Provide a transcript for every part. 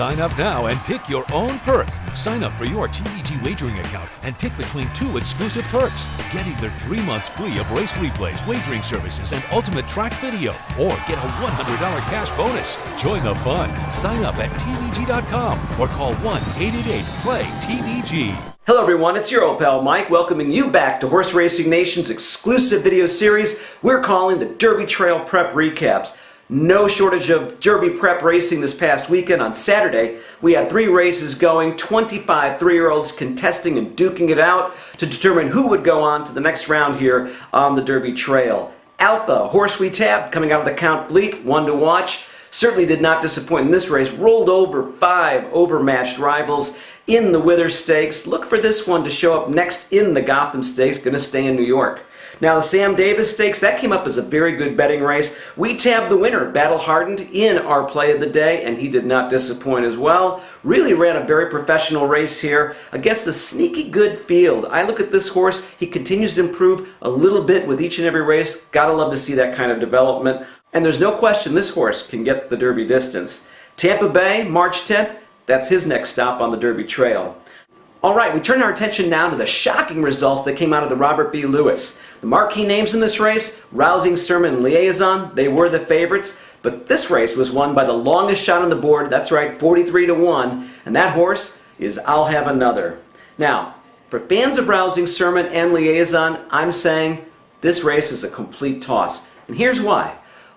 Sign up now and pick your own perk. Sign up for your TVG wagering account and pick between 2 exclusive perks. Get either 3 months free of race replays, wagering services, and ultimate track video, or get a $100 cash bonus. Join the fun. Sign up at TVG.com or call 1-888-PLAY-TVG. Hello everyone, it's your old pal Mike, welcoming you back to Horse Racing Nation's exclusive video series we're calling the Derby Trail Prep Recaps. No shortage of Derby prep racing this past weekend. On Saturday, we had 3 races going, 25 3-year-olds contesting and duking it out to determine who would go on to the next round here on the Derby Trail. Alpha, horse we tabbed, coming out of the Count Fleet, one to watch. Certainly did not disappoint in this race. Rolled over 5 overmatched rivals in the Wither Stakes. Look for this one to show up next in the Gotham Stakes, going to stay in New York. Now the Sam Davis Stakes, that came up as a very good betting race. We tabbed the winner, Battle Hardened, in our play of the day, and he did not disappoint as well. Really ran a very professional race here against a sneaky good field. I look at this horse, he continues to improve a little bit with each and every race. Gotta love to see that kind of development. And there's no question this horse can get the Derby distance. Tampa Bay, March 10th, that's his next stop on the Derby Trail. All right, we turn our attention now to the shocking results that came out of the Robert B. Lewis. The marquee names in this race, Rousing Sermon and Liaison, they were the favorites, but this race was won by the longest shot on the board, that's right, 43 to 1, and that horse is I'll Have Another. Now, for fans of Rousing Sermon and Liaison, I'm saying this race is a complete toss, and here's why.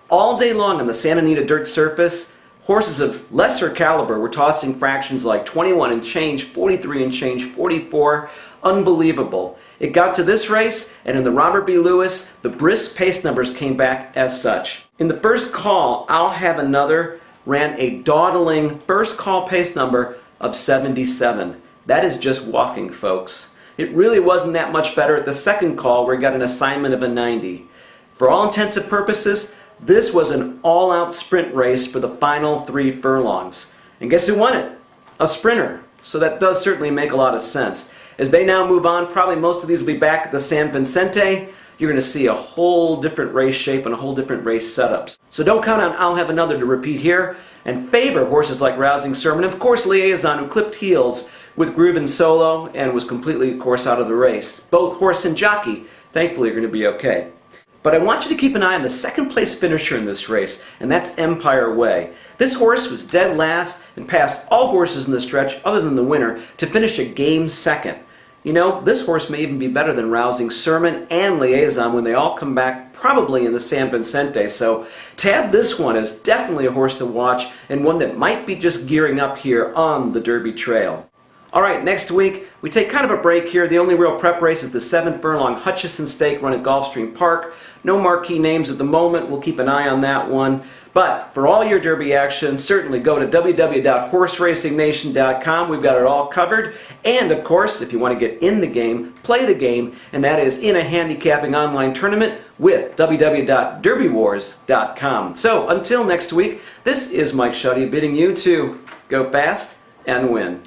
All day long on the Santa Anita dirt surface, horses of lesser caliber were tossing fractions like 21 and change, 43 and change, 44. Unbelievable. It got to this race, and in the Robert B. Lewis, the brisk pace numbers came back as such. In the first call, I'll Have Another ran a dawdling first call pace number of 77. That is just walking, folks. It really wasn't that much better at the second call, where he got an assignment of a 90. For all intents and purposes, this was an all-out sprint race for the final 3 furlongs. And guess who won it? A sprinter. So that does certainly make a lot of sense. As they now move on, probably most of these will be back at the San Vicente. You're going to see a whole different race shape and a whole different race setups. So don't count on I'll Have Another to repeat here, and favor horses like Rousing Sermon, and of course Liaison, who clipped heels with Groove and Solo and was completely, of course, out of the race. Both horse and jockey, thankfully, are going to be okay. But I want you to keep an eye on the second place finisher in this race, and that's Empire Way. This horse was dead last and passed all horses in the stretch, other than the winner, to finish a game second. You know, this horse may even be better than Rousing Sermon and Liaison when they all come back, probably in the San Vicente. So tab this one as definitely a horse to watch, and one that might be just gearing up here on the Derby Trail. Alright, next week, we take kind of a break here. The only real prep race is the 7-furlong Hutchison Stake run at Gulfstream Park. No marquee names at the moment. We'll keep an eye on that one. But for all your Derby action, certainly go to www.horseracingnation.com. We've got it all covered. And of course, if you want to get in the game, play the game, and that is in a handicapping online tournament with www.derbywars.com. So until next week, this is Mike Schutte bidding you to go fast and win.